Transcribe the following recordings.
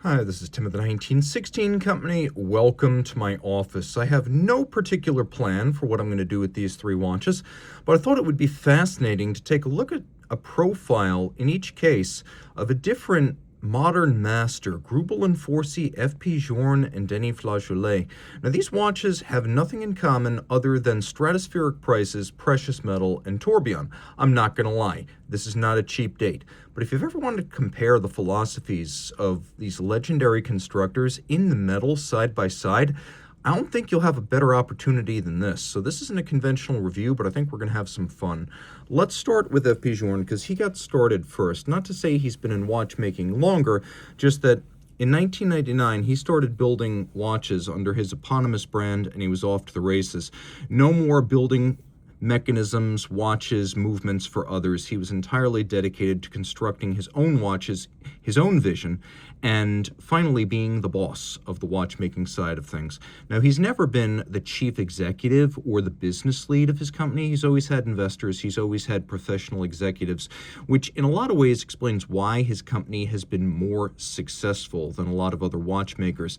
Hi, this is Tim of the 1916 Company. Welcome to my office. I have no particular plan for what I'm going to do with these three watches, but I thought it would be fascinating to take a look at a profile in each case of a different modern master, Greubel and Forsey, F.P. Journe, and Denis Flageolet. Now, these watches have nothing in common other than stratospheric prices, precious metal, and tourbillon. I'm not going to lie, this is not a cheap date. But if you've ever wanted to compare the philosophies of these legendary constructors in the metal side by side, I don't think you'll have a better opportunity than this. So this isn't a conventional review, but I think we're going to have some fun. Let's start with F.P. Journe, because he got started first. Not to say he's been in watchmaking longer, just that in 1999, he started building watches under his eponymous brand, and he was off to the races. No more building mechanisms, watches, movements for others. He was entirely dedicated to constructing his own watches, his own vision, and finally being the boss of the watchmaking side of things. Now, he's never been the chief executive or the business lead of his company. He's always had investors. He's always had professional executives, which in a lot of ways explains why his company has been more successful than a lot of other watchmakers.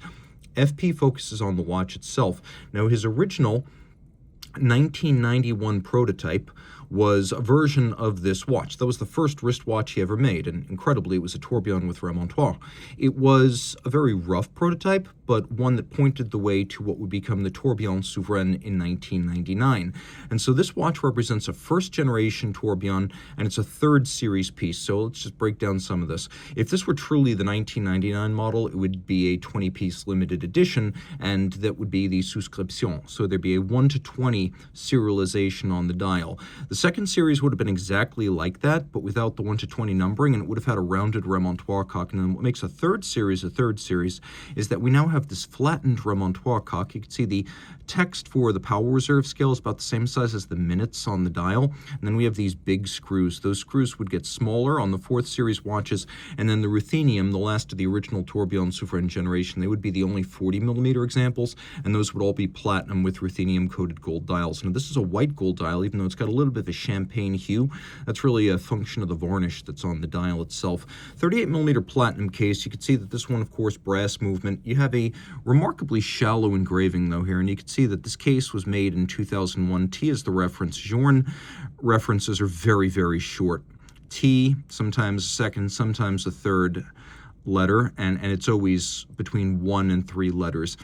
FP focuses on the watch itself. Now, his original 1991 prototype was a version of this watch. That was the first wristwatch he ever made, and incredibly, it was a tourbillon with remontoire. It was a very rough prototype, but one that pointed the way to what would become the Tourbillon Souverain in 1999. And so this watch represents a first-generation tourbillon, and it's a third series piece, so let's just break down some of this. If this were truly the 1999 model, it would be a 20-piece limited edition, and that would be the souscription, so there'd be a 1 to 20 serialization on the dial. The second series would have been exactly like that, but without the 1 to 20 numbering, and it would have had a rounded remontoire cock. And then what makes a third series is that we now have this flattened remontoire cock. You can see the text for the power reserve scale is about the same size as the minutes on the dial. And then we have these big screws. Those screws would get smaller on the fourth series watches, and then the ruthenium, the last of the original Tourbillon Souverain generation, they would be the only 40mm examples, and those would all be platinum with ruthenium-coated gold dials. Now, this is a white gold dial, even though it's got a little bit of a champagne hue. That's really a function of the varnish that's on the dial itself. 38mm platinum case. You can see that this one, of course, brass movement. You have a remarkably shallow engraving, though, here, and you can see that this case was made in 2001. T is the reference. Journe references are very, very short. T, sometimes a second, sometimes a third letter, and it's always between 1 and 3 letters.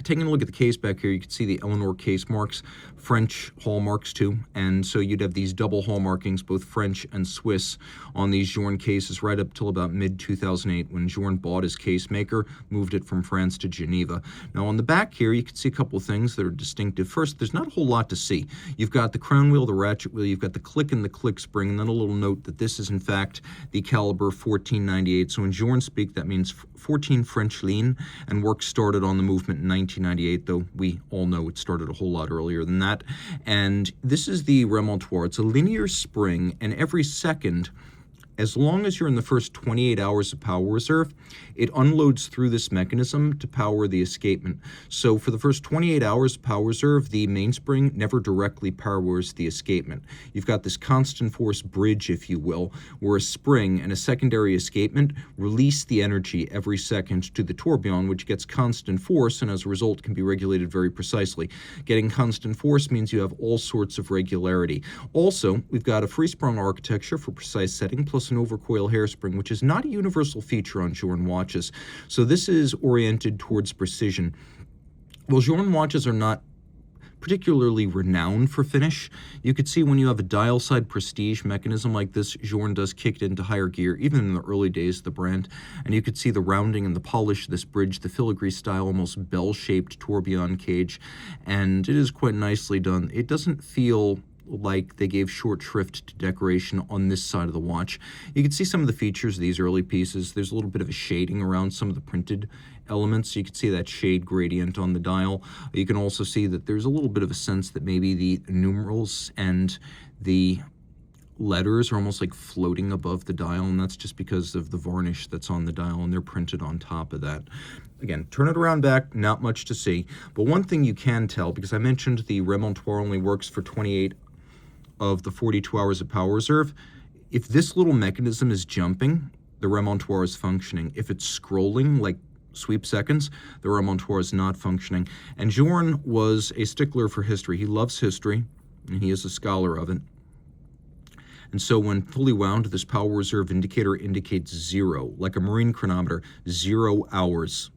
Taking a look at the case back here, you can see the Eleanor case marks, French hallmarks too, and so you'd have these double hallmarkings, both French and Swiss, on these Journe cases right up till about mid-2008 when Journe bought his case maker, moved it from France to Geneva. Now on the back here, you can see a couple of things that are distinctive. First, there's not a whole lot to see. You've got the crown wheel, the ratchet wheel, you've got the click and the click spring, and then a little note that this is in fact the caliber 1498. So in Journe speak, that means 14 French lean, and work started on the movement in 1998, though we all know it started a whole lot earlier than that. And this is the remontoire. It's a linear spring, and every second, as long as you're in the first 28 hours of power reserve, it unloads through this mechanism to power the escapement. So for the first 28 hours of power reserve, the mainspring never directly powers the escapement. You've got this constant force bridge, if you will, where a spring and a secondary escapement release the energy every second to the tourbillon, which gets constant force, and as a result can be regulated very precisely. Getting constant force means you have all sorts of regularity. Also, we've got a free-sprung architecture for precise setting, plus an overcoil hairspring, which is not a universal feature on Journe watches. So this is oriented towards precision. Well, Journe watches are not particularly renowned for finish. You could see when you have a dial side prestige mechanism like this, Journe does kick it into higher gear, even in the early days of the brand. And you could see the rounding and the polish of this bridge, the filigree style, almost bell-shaped tourbillon cage, and it is quite nicely done. It doesn't feel like they gave short shrift to decoration on this side of the watch. You can see some of the features of these early pieces. There's a little bit of a shading around some of the printed elements. You can see that shade gradient on the dial. You can also see that there's a little bit of a sense that maybe the numerals and the letters are almost like floating above the dial, and that's just because of the varnish that's on the dial, and they're printed on top of that. Again, turn it around back, not much to see, but one thing you can tell, because I mentioned the remontoire only works for 28 of the 42 hours of power reserve, if this little mechanism is jumping, the remontoir is functioning. If it's scrolling, like sweep seconds, the remontoir is not functioning. And Journe was a stickler for history. He loves history, and he is a scholar of it. And so when fully wound, this power reserve indicator indicates 0, like a marine chronometer, 0 hours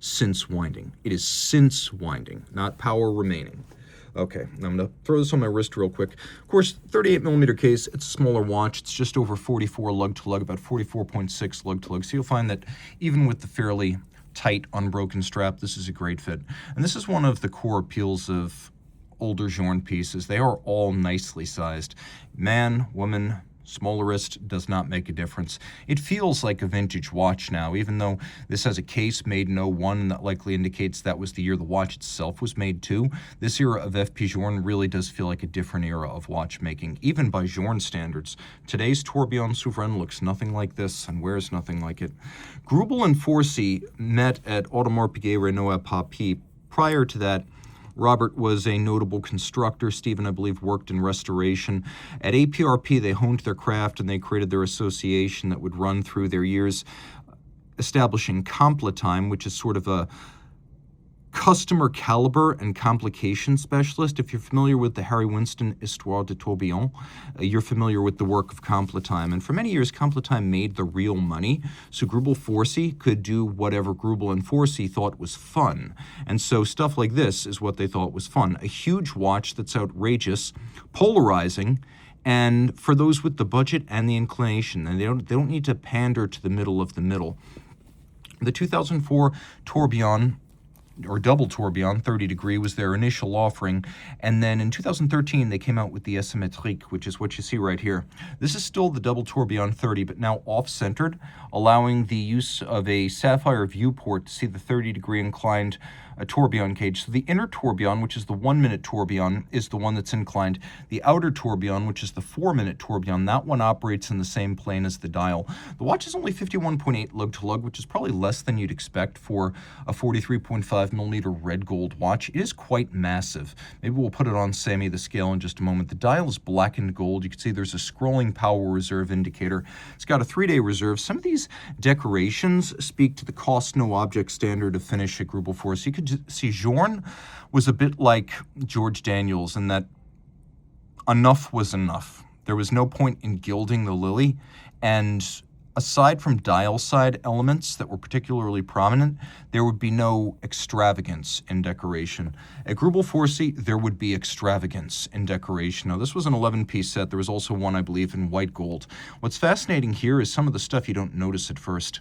since winding. It is since winding, not power remaining. Okay, now I'm going to throw this on my wrist real quick. Of course, 38mm case, it's a smaller watch. It's just over 44 lug-to-lug, about 44.6 lug-to-lug. So you'll find that even with the fairly tight, unbroken strap, this is a great fit. And this is one of the core appeals of older Journe pieces. They are all nicely sized. Man, woman, smaller wrist does not make a difference. It feels like a vintage watch now, even though this has a case made in '01, and that likely indicates that was the year the watch itself was made too. This era of FP Journe really does feel like a different era of watchmaking, even by Journe standards. Today's Tourbillon Souverain looks nothing like this and wears nothing like it. Greubel and Forsey met at Audemars Piguet Renault at Papy. Prior to that, Robert was a notable constructor. Stephen, I believe, worked in restoration. At APRP, they honed their craft and they created their association that would run through their years, establishing Completime, which is sort of a customer caliber and complication specialist. If you're familiar with the Harry Winston Histoire de Tourbillon, you're familiar with the work of Completime. And for many years, Completime made the real money, so Greubel Forsey could do whatever Greubel and Forsey thought was fun. And so stuff like this is what they thought was fun. A huge watch that's outrageous, polarizing, and for those with the budget and the inclination, and they don't need to pander to the middle of the middle. The 2004 Tourbillon, or double tourbillon, 30 degree, was their initial offering. And then in 2013, they came out with the Asymetrique, which is what you see right here. This is still the double tourbillon 30, but now off-centered, allowing the use of a sapphire viewport to see the 30 degree inclined tourbillon cage. So the inner tourbillon, which is the 1-minute tourbillon, is the one that's inclined. The outer tourbillon, which is the 4-minute tourbillon, that one operates in the same plane as the dial. The watch is only 51.8 lug-to-lug, which is probably less than you'd expect for a 43.5mm red gold watch. It is quite massive. Maybe we'll put it on Sammy the scale in just a moment. The dial is blackened gold. You can see there's a scrolling power reserve indicator. It's got a 3-day reserve. Some of these decorations speak to the cost no object standard of finish at Greubel Forsey. You could see Journe was a bit like George Daniels in that enough was enough. There was no point in gilding the lily, and aside from dial side elements that were particularly prominent, there would be no extravagance in decoration. At Greubel Forsey, there would be extravagance in decoration. Now, this was an 11-piece set. There was also one, I believe, in white gold. What's fascinating here is some of the stuff you don't notice at first.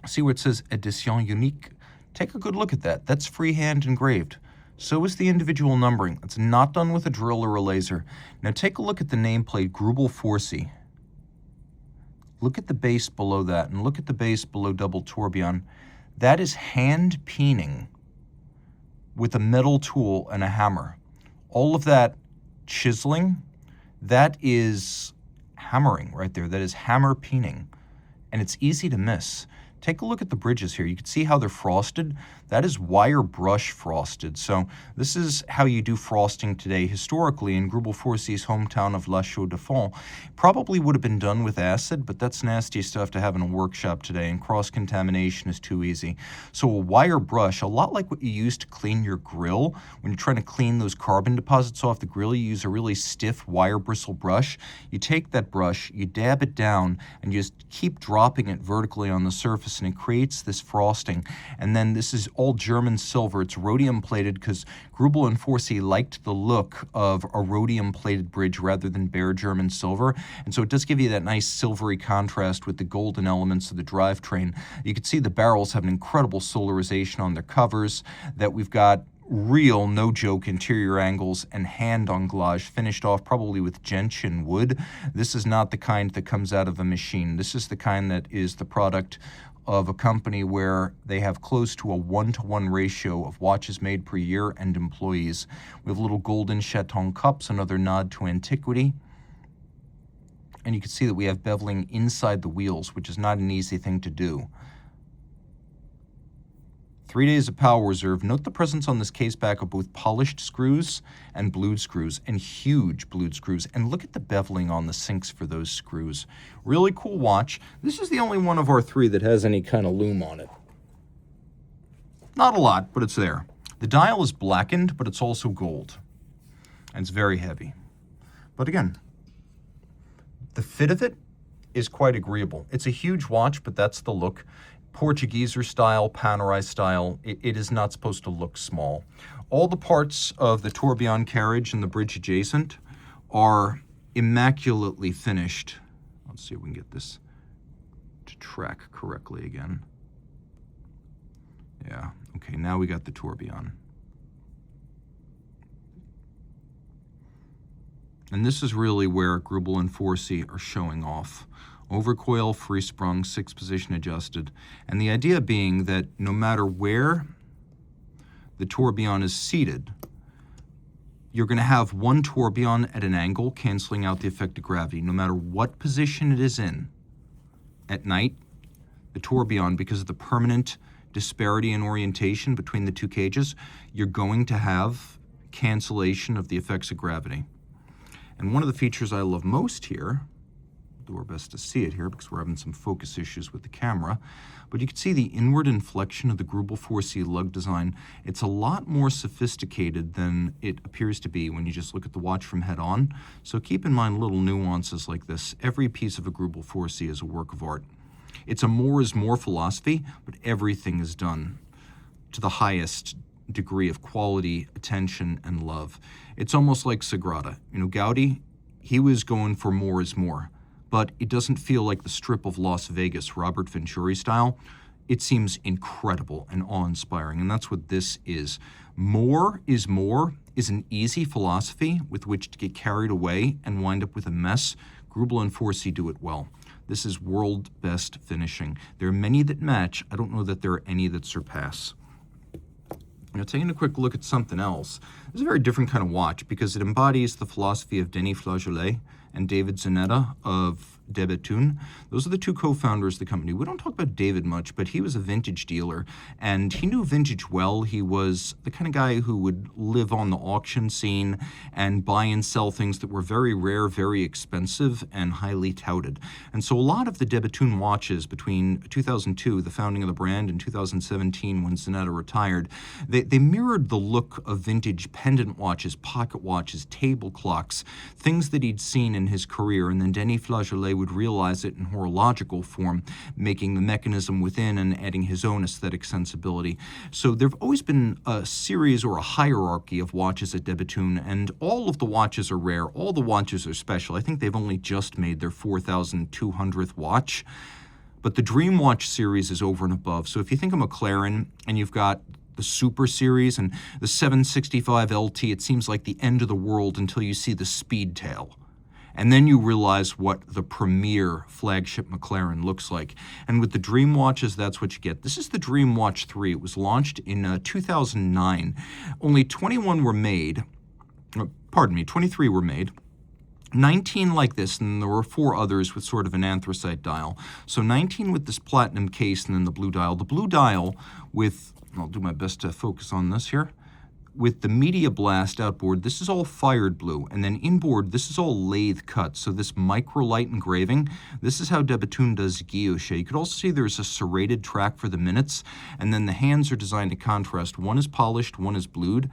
See where it says Edition Unique? Take a good look at that. That's freehand engraved. So is the individual numbering. It's not done with a drill or a laser. Now take a look at the nameplate Greubel Forsey. Look at the base below that, and look at the base below double tourbillon. That is hand peening with a metal tool and a hammer. All of that chiseling, that is hammering right there. That is hammer peening, and it's easy to miss. Take a look at the bridges here. You can see how they're frosted. That is wire brush frosted. So this is how you do frosting today. Historically, in Greubel Forsey's hometown of La Chaux-de-Fonds, probably would have been done with acid, but that's nasty stuff to have in a workshop today, and cross-contamination is too easy. So a wire brush, a lot like what you use to clean your grill. When you're trying to clean those carbon deposits off the grill, you use a really stiff wire bristle brush. You take that brush, you dab it down, and you just keep dropping it vertically on the surface, and it creates this frosting. And then this is all German silver. It's rhodium plated because Greubel and Forsey liked the look of a rhodium plated bridge rather than bare German silver. And so it does give you that nice silvery contrast with the golden elements of the drivetrain. You can see the barrels have an incredible solarization on their covers, that we've got real, no joke, interior angles and hand anglage finished off probably with gentian wood. This is not the kind that comes out of a machine. This is the kind that is the product of a company where they have close to a 1-to-1 ratio of watches made per year and employees. We have little golden chaton cups, another nod to antiquity. And you can see that we have beveling inside the wheels, which is not an easy thing to do. 3 days of power reserve. Note the presence on this case back of both polished screws and blued screws, and huge blued screws. And look at the beveling on the sinks for those screws. Really cool watch. This is the only one of our 3 that has any kind of lume on it. Not a lot, but it's there. The dial is blackened, but it's also gold. And it's very heavy. But again, the fit of it is quite agreeable. It's a huge watch, but that's the look. Portugueser style, Panerai style. It is not supposed to look small. All the parts of the tourbillon carriage and the bridge adjacent are immaculately finished. Let's see if we can get this to track correctly again. Yeah, okay, now we got the tourbillon. And this is really where Greubel and Forsey are showing off. Overcoil, free sprung, 6 position adjusted. And the idea being that no matter where the tourbillon is seated, you're going to have one tourbillon at an angle canceling out the effect of gravity. No matter what position it is in at night, the tourbillon, because of the permanent disparity in orientation between the 2 cages, you're going to have cancellation of the effects of gravity. And one of the features I love most here, do our best to see it here because we're having some focus issues with the camera, but you can see the inward inflection of the Greubel Forsey lug design. It's a lot more sophisticated than it appears to be when you just look at the watch from head on. So keep in mind little nuances like this. Every piece of a Greubel Forsey is a work of art. It's a more is more philosophy, but everything is done to the highest degree of quality, attention, and love. It's almost like Sagrada. You know, Gaudi, he was going for more is more. But it doesn't feel like the strip of Las Vegas, Robert Venturi style. It seems incredible and awe-inspiring, and that's what this is. More is an easy philosophy with which to get carried away and wind up with a mess. Greubel and Forsey do it well. This is world best finishing. There are many that match. I don't know that there are any that surpass. Now, taking a quick look at something else, this is a very different kind of watch because it embodies the philosophy of Denis Flageolet and David Zanetta of de Bethune. Those are the 2 co-founders of the company. We don't talk about David much, but he was a vintage dealer, and he knew vintage well. He was the kind of guy who would live on the auction scene and buy and sell things that were very rare, very expensive, and highly touted. And so a lot of the de Bethune watches between 2002, the founding of the brand, and 2017, when Zanetta retired, they mirrored the look of vintage pendant watches, pocket watches, table clocks, things that he'd seen in his career, and then Denis Flageolet would realize it in horological form, making the mechanism within and adding his own aesthetic sensibility. So there have always been a series or a hierarchy of watches at de Bethune, and all of the watches are rare, all the watches are special. I think they've only just made their 4,200th watch, but the Dream Watch series is over and above. So if you think of McLaren and you've got the Super Series and the 765 LT, it seems like the end of the world until you see the Speedtail. And then you realize what the premier flagship McLaren looks like. And with the Dream Watches, that's what you get. This is the Dream Watch 3. It was launched in 2009. Only 21 were made. 23 were made. 19 like this, and there were 4 others with sort of an anthracite dial. So 19 with this platinum case and then the blue dial. The blue dial with, I'll do my best to focus on this here, with the Media Blast outboard, this is all fired blue, and then inboard, this is all lathe cut. So this microlight engraving, this is how de Bethune does guilloche. You could also see there's a serrated track for the minutes, and then the hands are designed to contrast. One is polished, one is blued,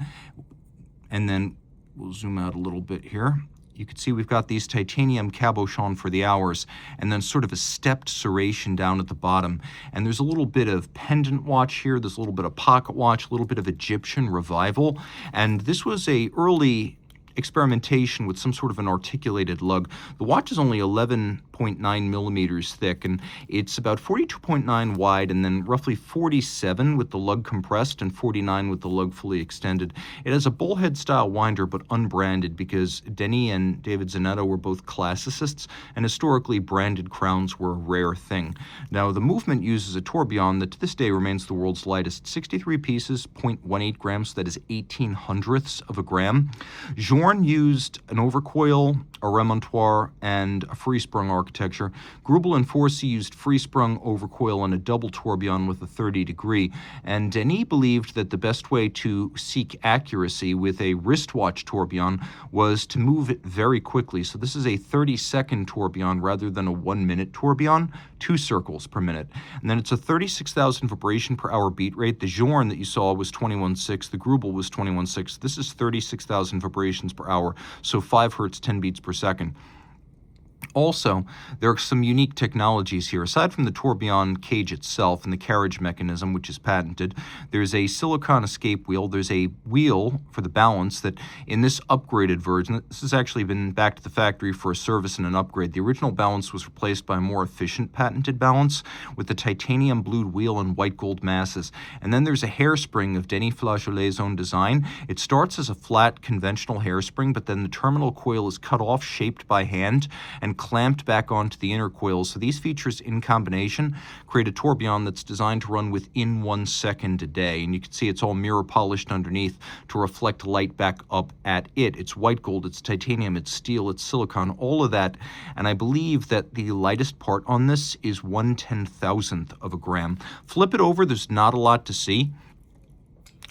and then we'll zoom out a little bit here. You can see we've got these titanium cabochons for the hours, and then sort of a stepped serration down at the bottom. And there's a little bit of pendant watch here, there's a little bit of pocket watch, a little bit of Egyptian revival. And this was a early experimentation with some sort of an articulated lug. The watch is only 11.9 millimeters thick, and it's about 42.9 wide, and then roughly 47 with the lug compressed and 49 with the lug fully extended. It has a bullhead style winder, but unbranded, because Denis and David Zanetta were both classicists, and historically branded crowns were a rare thing. Now, the movement uses a tourbillon that to this day remains the world's lightest, 63 pieces, 0.18 grams, so that is 18 hundredths of a gram. Journe used an overcoil a remontoir, and a free-sprung architecture. Greubel and Forsey used free-sprung overcoil on a double tourbillon with a 30-degree, and Denis believed that the best way to seek accuracy with a wristwatch tourbillon was to move it very quickly. So this is a 30-second tourbillon rather than a 1-minute tourbillon, 2 circles per minute. And then it's a 36,000 vibration per hour beat rate. The Journe that you saw was 21.6, the Greubel was 21.6. This is 36,000 vibrations per hour, so 5 hertz, 10 beats per second. Also, there are some unique technologies here. Aside from the tourbillon cage itself and the carriage mechanism, which is patented, there's a silicon escape wheel. There's a wheel for the balance that in this upgraded version, this has actually been back to the factory for a service and an upgrade. The original balance was replaced by a more efficient patented balance with the titanium blued wheel and white gold masses. And then there's a hairspring of Denis Flageolet's own design. It starts as a flat conventional hairspring, but then the terminal coil is cut off, shaped by hand, and clamped back onto the inner coils. So these features in combination create a tourbillon that's designed to run within 1 second a day. And you can see it's all mirror polished underneath to reflect light back up at it. It's white gold, it's titanium, it's steel, it's silicon, all of that. And I believe that the lightest part on this is 1/10,000th of a gram. Flip it over, there's not a lot to see,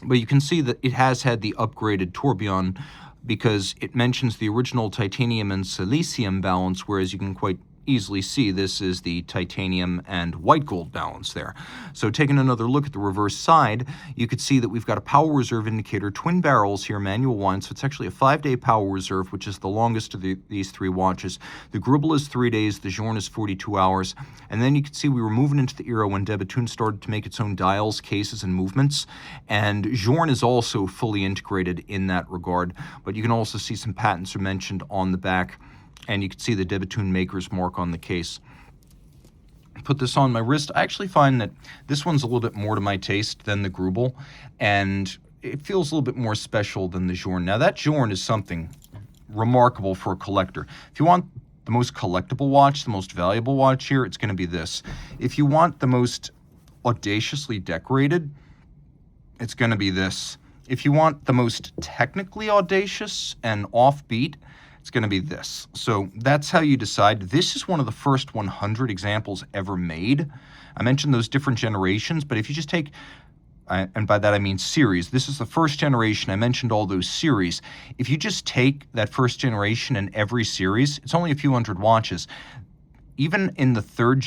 but you can see that it has had the upgraded tourbillon because it mentions the original titanium and silicium balance, whereas you can quite easily see this is the titanium and white gold balance there. So taking another look at the reverse side, you could see that we've got a power reserve indicator, twin barrels here, manual wind, so it's actually a 5-day power reserve, which is the longest of these 3 watches. The Greubel is 3 days, the Journe is 42 hours, and then you can see we were moving into the era when Bethune started to make its own dials, cases, and movements, and Journe is also fully integrated in that regard, but you can also see some patents are mentioned on the back, and you can see the Bethune maker's mark on the case. Put this on my wrist. I actually find that this one's a little bit more to my taste than the Greubel, and it feels a little bit more special than the Journe. Now, that Journe is something remarkable for a collector. If you want the most collectible watch, the most valuable watch here, it's going to be this. If you want the most audaciously decorated, it's going to be this. If you want the most technically audacious and offbeat, it's going to be this. So that's how you decide. This is one of the first 100 examples ever made. I mentioned those different generations, but if you just take, and by that I mean series, this is the first generation. I mentioned all those series. If you just take that first generation and every series, it's only a few hundred watches. Even in the third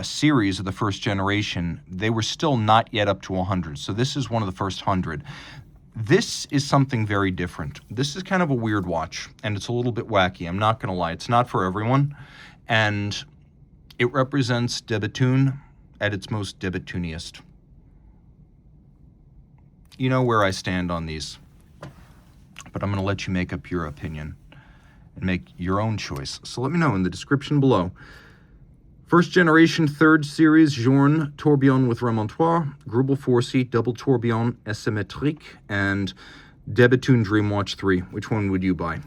series of the first generation, they were still not yet up to 100. So this is one of the first 100. This is something very different. This is kind of a weird watch, and it's a little bit wacky. I'm not going to lie. It's not for everyone, and it represents Bethune at its most Bethuniest. You know where I stand on these, but I'm going to let you make up your opinion and make your own choice. So let me know in the description below. First generation, 3rd series, Journe Tourbillon with remontoir, Greubel Forsey, double tourbillon Asymetrique, and Bethune Dreamwatch 3. Which one would you buy?